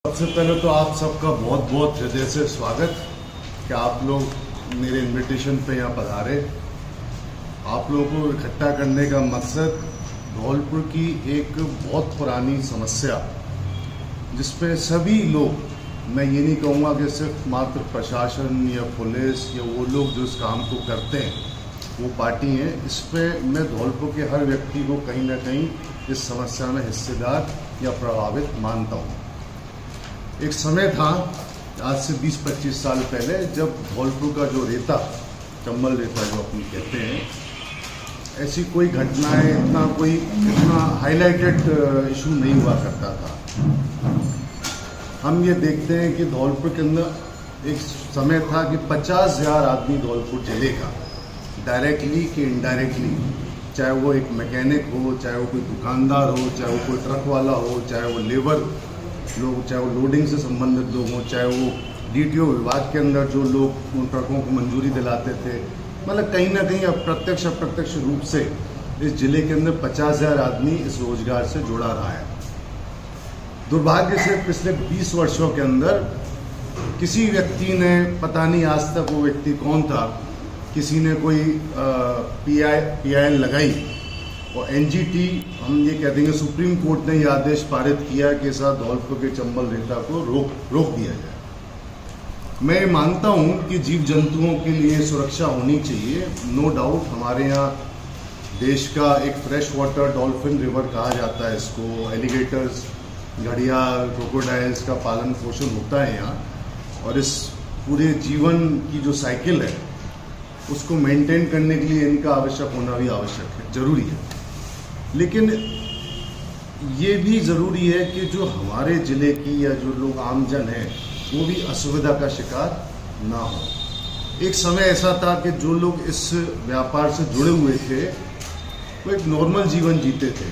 सबसे पहले तो आप सबका बहुत बहुत हृदय से स्वागत कि आप लोग मेरे इनविटेशन पे यहाँ पधारे। आप लोगों को इकट्ठा करने का मकसद धौलपुर की एक बहुत पुरानी समस्या जिस पे सभी लोग, मैं ये नहीं कहूँगा कि सिर्फ मात्र प्रशासन या पुलिस या वो लोग जो इस काम को करते हैं वो पार्टी हैं, इस पे मैं धौलपुर के हर व्यक्ति को कहीं ना कहीं इस समस्या में हिस्सेदार या प्रभावित मानता हूँ। एक समय था आज से 20-25 साल पहले जब धौलपुर का जो रेता, चंबल रेता जो अपन कहते हैं, ऐसी कोई घटनाएं इतना हाईलाइटेड इशू नहीं हुआ करता था। हम ये देखते हैं कि धौलपुर के अंदर एक समय था कि 50,000 आदमी धौलपुर जिले का डायरेक्टली कि इनडायरेक्टली, चाहे वो एक मैकेनिक हो, चाहे वो कोई दुकानदार हो, चाहे वो कोई ट्रक वाला हो, चाहे वो लेबर लोग, चाहे वो लोडिंग से संबंधित लोग हों, चाहे वो डीटीओ विभाग के अंदर जो लोग उन ट्रकों को मंजूरी दिलाते थे, मतलब कहीं ना कहीं अप्रत्यक्ष रूप से इस जिले के अंदर 50,000 आदमी इस रोजगार से जुड़ा रहा है। दुर्भाग्य से पिछले 20 वर्षों के अंदर किसी व्यक्ति ने, पता नहीं आज तक वो व्यक्ति कौन था, किसी ने कोई PIL लगाई और NGT, हम ये कह देंगे सुप्रीम कोर्ट ने यह आदेश पारित किया कि साथ धौलपुर के चंबल रेता को रोक दिया जाए। मैं मानता हूं कि जीव जंतुओं के लिए सुरक्षा होनी चाहिए, नो डाउट। हमारे यहाँ देश का एक फ्रेश वाटर डॉल्फिन रिवर कहा जाता है इसको, एलिगेटर्स, घड़ियाल, क्रोकोडाइल्स का पालन पोषण होता है यहाँ, और इस पूरे जीवन की जो साइकिल है उसको मेंटेन करने के लिए इनका आवश्यक होना भी आवश्यक है, जरूरी है। लेकिन ये भी ज़रूरी है कि जो हमारे ज़िले की या जो लोग आमजन हैं वो भी असुविधा का शिकार ना हो। एक समय ऐसा था कि जो लोग इस व्यापार से जुड़े हुए थे वो एक नॉर्मल जीवन जीते थे,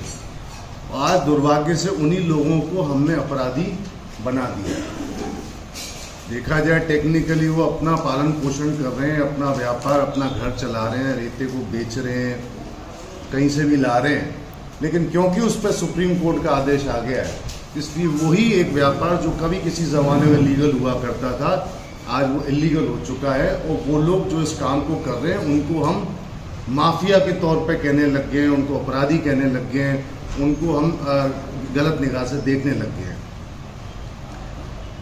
और आज दुर्भाग्य से उन्हीं लोगों को हमने अपराधी बना दिया। देखा जाए टेक्निकली वो अपना पालन पोषण कर रहे हैं, अपना व्यापार, अपना घर चला रहे हैं, रेते को बेच रहे हैं, कहीं से भी ला रहे हैं, लेकिन क्योंकि उस पर सुप्रीम कोर्ट का आदेश आ गया है, इसलिए वही एक व्यापार जो कभी किसी ज़माने में लीगल हुआ करता था आज वो इलीगल हो चुका है। और वो लोग जो इस काम को कर रहे हैं उनको हम माफिया के तौर पे कहने लग गए हैं, उनको अपराधी कहने लग गए हैं, उनको हम गलत निगाह से देखने लग गए हैं।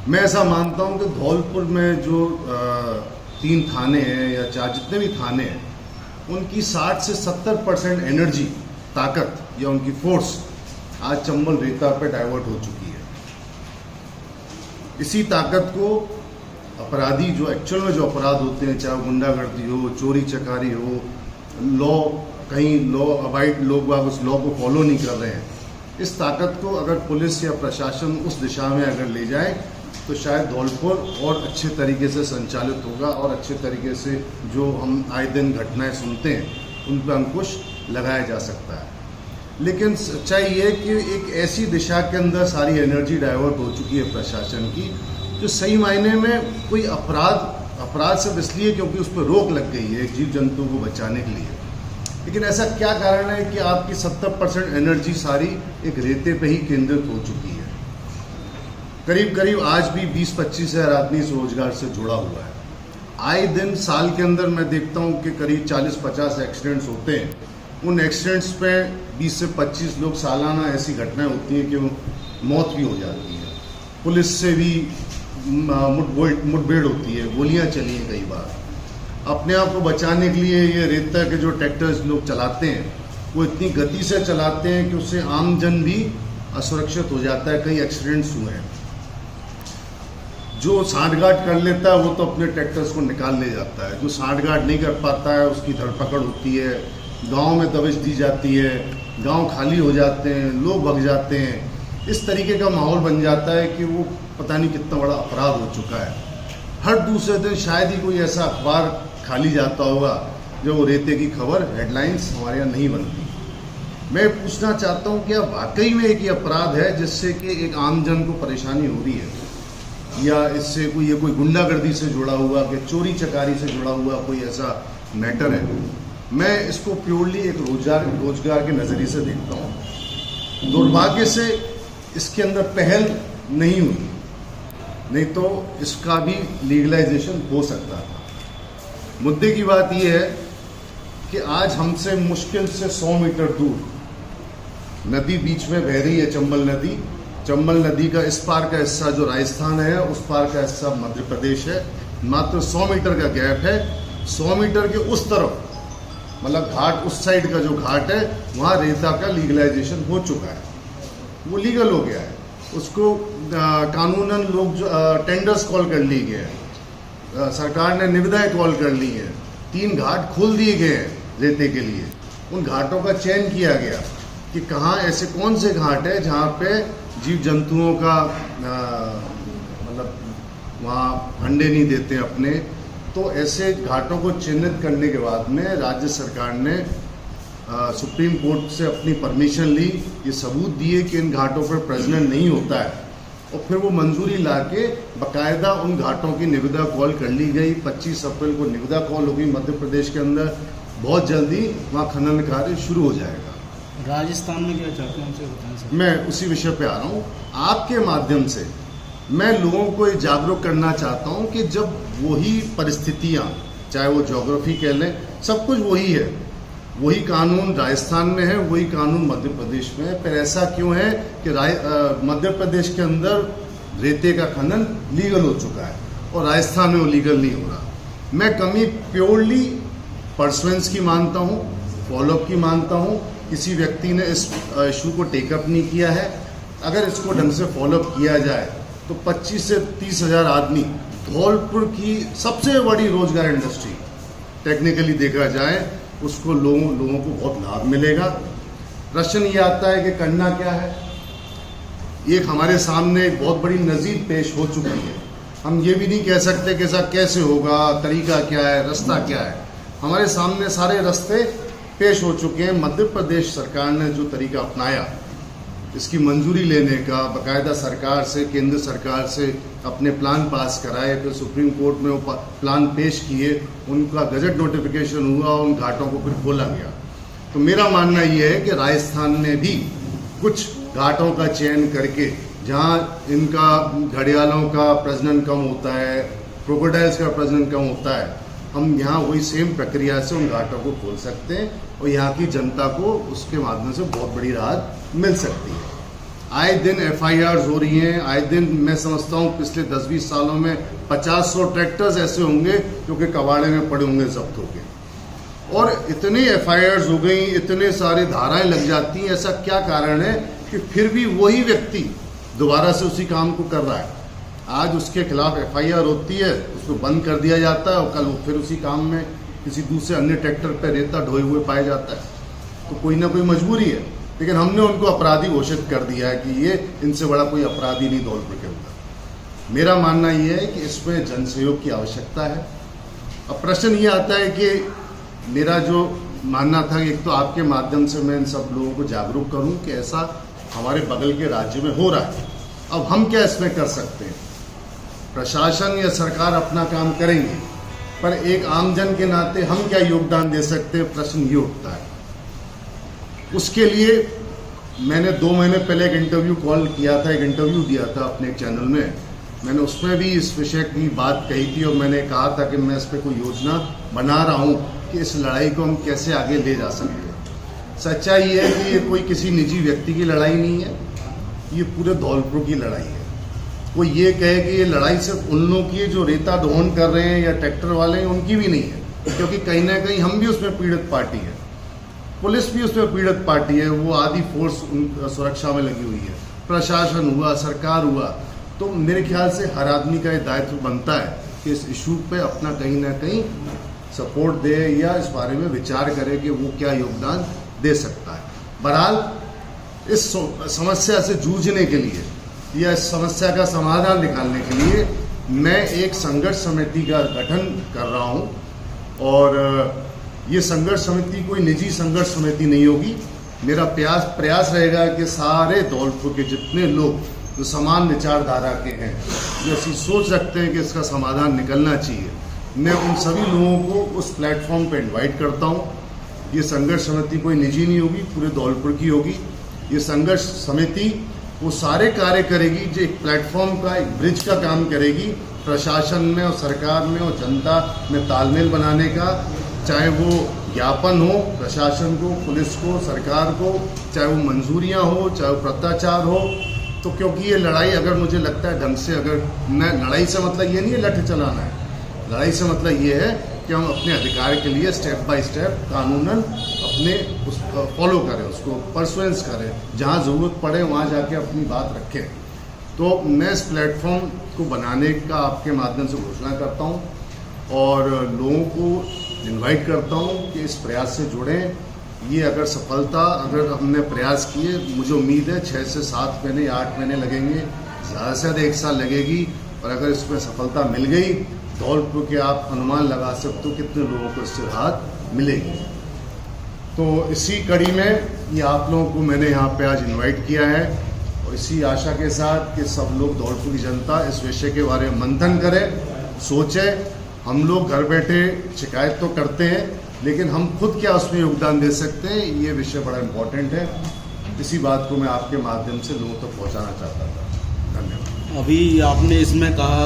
मैं ऐसा मानता हूं कि धौलपुर में जो 3 थाने हैं या 4 जितने भी थाने हैं, उनकी 60 से 70% एनर्जी, ताकत या उनकी फोर्स आज चंबल रेता पे डाइवर्ट हो चुकी है। इसी ताकत को अपराधी जो एक्चुअल में जो अपराध होते हैं, चाहे गुंडागर्दी हो, चोरी चकारी हो, कहीं लॉ अबाइड लोग उस लॉ को फॉलो नहीं कर रहे हैं, इस ताकत को अगर पुलिस या प्रशासन उस दिशा में अगर ले जाए तो शायद धौलपुर और अच्छे तरीके से संचालित होगा और अच्छे तरीके से जो हम आए दिन घटनाएं सुनते हैं उन पर अंकुश लगाया जा सकता है। लेकिन सच्चाई ये कि एक ऐसी दिशा के अंदर सारी एनर्जी डाइवर्ट हो चुकी है प्रशासन की, जो सही मायने में कोई अपराध सिर्फ इसलिए क्योंकि उस पर रोक लग गई है एक जीव जंतु को बचाने के लिए। लेकिन ऐसा क्या कारण है कि आपकी 70% एनर्जी सारी एक रेते पे ही केंद्रित हो चुकी है। करीब आज भी 20-25 हज़ार आदमी इस रोजगार से जुड़ा हुआ है। आए दिन साल के अंदर मैं देखता हूँ कि करीब 40-50 एक्सीडेंट्स होते हैं। उन एक्सीडेंट्स पे 20 से 25 लोग सालाना ऐसी घटनाएं होती हैं कि मौत भी हो जाती है। पुलिस से भी मुठभेड़ होती है, गोलियां चली हैं कई बार। अपने आप को बचाने के लिए ये रेता के जो ट्रैक्टर्स लोग चलाते हैं वो इतनी गति से चलाते हैं कि उससे आमजन भी असुरक्षित हो जाता है। कई एक्सीडेंट्स हुए हैं। जो सांठगांठ कर लेता है वो तो अपने ट्रैक्टर्स को निकाल ले जाता है, जो सांठगांठ नहीं कर पाता है उसकी धरपकड़ होती है, गांव में दबिश दी जाती है, गांव खाली हो जाते हैं, लोग भग जाते हैं। इस तरीके का माहौल बन जाता है कि वो पता नहीं कितना बड़ा अपराध हो चुका है। हर दूसरे दिन शायद ही कोई ऐसा अखबार खाली जाता होगा जो वो रेते की खबर, हेडलाइंस हमारे यहाँ नहीं बनती। मैं पूछना चाहता हूँ क्या वाकई में एक अपराध है जिससे कि एक आमजन को परेशानी हो रही है, या इससे कोई गुंडागर्दी से जुड़ा हुआ, कि चोरी चकारी से जुड़ा हुआ कोई ऐसा मैटर है? मैं इसको प्योरली एक रोजगार के नज़रिए से देखता हूँ। दुर्भाग्य से इसके अंदर पहल नहीं हुई। नहीं तो इसका भी लीगलाइजेशन हो सकता था। मुद्दे की बात यह है कि आज हमसे मुश्किल से 100 मीटर दूर नदी बीच में बह रही है, चंबल नदी। चंबल नदी का इस पार का हिस्सा जो राजस्थान है, उस पार का हिस्सा मध्य प्रदेश है। मात्र 100 मीटर का गैप है। 100 मीटर के उस तरफ, मतलब घाट, उस साइड का जो घाट है, वहाँ रेता का लीगलाइजेशन हो चुका है, वो लीगल हो गया है। उसको कानूनन लोग जो टेंडर्स कॉल कर लिए गए हैं, सरकार ने निविदाएं कॉल कर ली हैं, 3 घाट खोल दिए गए हैं रेते के लिए। उन घाटों का चयन किया गया कि कहाँ ऐसे कौन से घाट है जहाँ पे जीव जंतुओं का मतलब वहाँ अंडे नहीं देते अपने। तो ऐसे घाटों को चिन्हित करने के बाद में राज्य सरकार ने सुप्रीम कोर्ट से अपनी परमिशन ली, ये सबूत दिए कि इन घाटों पर प्रजनन नहीं होता है, और फिर वो मंजूरी लाके बाकायदा उन घाटों की निविदा कॉल कर ली गई। 25 अप्रैल को निविदा कॉल होगी मध्य प्रदेश के अंदर। बहुत जल्दी वहाँ खनन कार्य शुरू हो जाएगा। राजस्थान में क्या चाहते हैं उनसे बताएं सर। मैं उसी विषय पे आ रहा हूँ। आपके माध्यम से मैं लोगों को ये जागरूक करना चाहता हूँ कि जब वही परिस्थितियाँ, चाहे वो ज्योग्राफी कह लें, सब कुछ वही है, वही कानून राजस्थान में है, वही कानून मध्य प्रदेश में है। फिर ऐसा क्यों है कि मध्य प्रदेश के अंदर रेते का खनन लीगल हो चुका है और राजस्थान में वो लीगल नहीं हो रहा? मैं कमी प्योरली परसुएंस की मानता हूँ, फॉलोअप की मानता हूँ। किसी व्यक्ति ने इस इशू को टेकअप नहीं किया है। अगर इसको ढंग से फॉलोअप किया जाए तो 25 से 30 हज़ार आदमी, धौलपुर की सबसे बड़ी रोजगार इंडस्ट्री टेक्निकली देखा जाए, उसको लोगों को बहुत लाभ मिलेगा। प्रश्न ये आता है कि करना क्या है। एक हमारे सामने एक बहुत बड़ी नज़ीर पेश हो चुकी है। हम ये भी नहीं कह सकते कि ऐसा कैसे होगा, तरीका क्या है, रास्ता क्या है। हमारे सामने सारे रास्ते पेश हो चुके हैं। मध्य प्रदेश सरकार ने जो तरीका अपनाया, इसकी मंजूरी लेने का, बाकायदा सरकार से, केंद्र सरकार से अपने प्लान पास कराए, फिर सुप्रीम कोर्ट में वो प्लान पेश किए, उनका गजट नोटिफिकेशन हुआ, उन घाटों को फिर खोला गया। तो मेरा मानना ये है कि राजस्थान में भी कुछ घाटों का चयन करके, जहाँ इनका घड़ियालों का प्रजनन कम होता है, क्रोकोडाइल्स का प्रजनन कम होता है, हम यहाँ वही सेम प्रक्रिया से उन घाटों को खोल सकते हैं और यहाँ की जनता को उसके माध्यम से बहुत बड़ी राहत मिल सकती है। आए दिन FIRs हो रही हैं, आए दिन मैं समझता हूँ पिछले 10-20 सालों में 50-100 ट्रैक्टर्स ऐसे होंगे जो कि कबाड़े में पड़े होंगे जब्त होके, और इतने FIRs हो गई, इतने सारे धाराएं लग जाती हैं। ऐसा क्या कारण है कि फिर भी वही व्यक्ति दोबारा से उसी काम को कर रहा है? आज उसके खिलाफ FIR होती है, उसको बंद कर दिया जाता है और कल वो फिर उसी काम में किसी दूसरे अन्य ट्रैक्टर पर रेता ढोए हुए पाया जाता है। तो कोई ना कोई मजबूरी है, लेकिन हमने उनको अपराधी घोषित कर दिया है कि ये इनसे बड़ा कोई अपराधी नहीं धौलपुर के अंदर। मेरा मानना ये है कि इसमें जनसहयोग की आवश्यकता है। अब प्रश्न ये आता है कि मेरा जो मानना था, एक तो आपके माध्यम से मैं इन सब लोगों को जागरूक करूं कि ऐसा हमारे बगल के राज्य में हो रहा है। अब हम क्या इसमें कर सकते हैं? प्रशासन या सरकार अपना काम करेंगे, पर एक आमजन के नाते हम क्या योगदान दे सकते हैं, प्रश्न ये उठता है। उसके लिए मैंने 2 महीने पहले एक इंटरव्यू कॉल किया था, एक इंटरव्यू दिया था अपने चैनल में। मैंने उसमें भी इस विषय की बात कही थी और मैंने कहा था कि मैं इस पर कोई योजना बना रहा हूँ कि इस लड़ाई को हम कैसे आगे ले जा सकते हैं। सच्चाई ये है कि ये कोई किसी निजी व्यक्ति की लड़ाई नहीं है, ये पूरे धौलपुर की लड़ाई है। कोई ये कहे कि ये लड़ाई सिर्फ उन लोगों की है जो रेता दोहन कर रहे हैं या ट्रैक्टर वाले हैं, उनकी भी नहीं है, क्योंकि कहीं ना कहीं हम भी उसमें पीड़ित पार्टी है, पुलिस भी उसमें पीड़ित पार्टी है, वो आधी फोर्स सुरक्षा में लगी हुई है, प्रशासन हुआ, सरकार हुआ। तो मेरे ख्याल से हर आदमी का ये दायित्व बनता है कि इस इशू पे अपना कहीं ना कहीं सपोर्ट दे या इस बारे में विचार करे कि वो क्या योगदान दे सकता है। बहरहाल इस समस्या से जूझने के लिए या इस समस्या का समाधान निकालने के लिए मैं एक संघर्ष समिति का गठन कर रहा हूँ, और ये संघर्ष समिति कोई निजी संघर्ष समिति नहीं होगी। मेरा प्रयास रहेगा कि सारे धौलपुर के जितने लोग जो समान विचारधारा के हैं, जो ऐसी सोच रखते हैं कि इसका समाधान निकलना चाहिए, मैं उन सभी लोगों को उस प्लेटफॉर्म पे इनवाइट करता हूँ। ये संघर्ष समिति कोई निजी नहीं होगी, पूरे धौलपुर की होगी। ये संघर्ष समिति वो सारे कार्य करेगी जो एक प्लेटफॉर्म का, एक ब्रिज का काम करेगी प्रशासन में और सरकार में और जनता में तालमेल बनाने का। चाहे वो ज्ञापन हो प्रशासन को, पुलिस को, सरकार को, चाहे वो मंजूरियां हो, चाहे वो भ्रष्टाचार हो। तो क्योंकि ये लड़ाई, अगर मुझे लगता है ढंग से, अगर न लड़ाई से मतलब ये नहीं है लाठी चलाना है, लड़ाई से मतलब ये है कि हम अपने अधिकार के लिए स्टेप बाय स्टेप कानूनन अपने उस फॉलो करें, उसको परसुएंस करें, जहाँ ज़रूरत पड़े वहाँ जाके अपनी बात रखें। तो मैं इस प्लेटफॉर्म को बनाने का आपके माध्यम से घोषणा करता हूँ और लोगों को इनवाइट करता हूँ कि इस प्रयास से जुड़ें। ये अगर सफलता, अगर हमने प्रयास किए, मुझे उम्मीद है 6 से 7 महीने या 8 महीने लगेंगे, ज़्यादा से ज़्यादा 1 साल लगेगी। और अगर इसमें सफलता मिल गई, धौलपुर के आप अनुमान लगा सकते हो कितने लोगों को इससे राहत मिलेगी। तो इसी कड़ी में ये आप लोगों को मैंने यहाँ पे आज इनवाइट किया है और इसी आशा के साथ कि सब लोग, धौलपुर की जनता इस विषय के बारे में मंथन करे, सोचे। हम लोग घर बैठे शिकायत तो करते हैं, लेकिन हम खुद क्या उसमें योगदान दे सकते हैं, ये विषय बड़ा इम्पोर्टेंट है। इसी बात को मैं आपके माध्यम से लोगों तक पहुँचाना चाहता था। धन्यवाद। अभी आपने इसमें कहा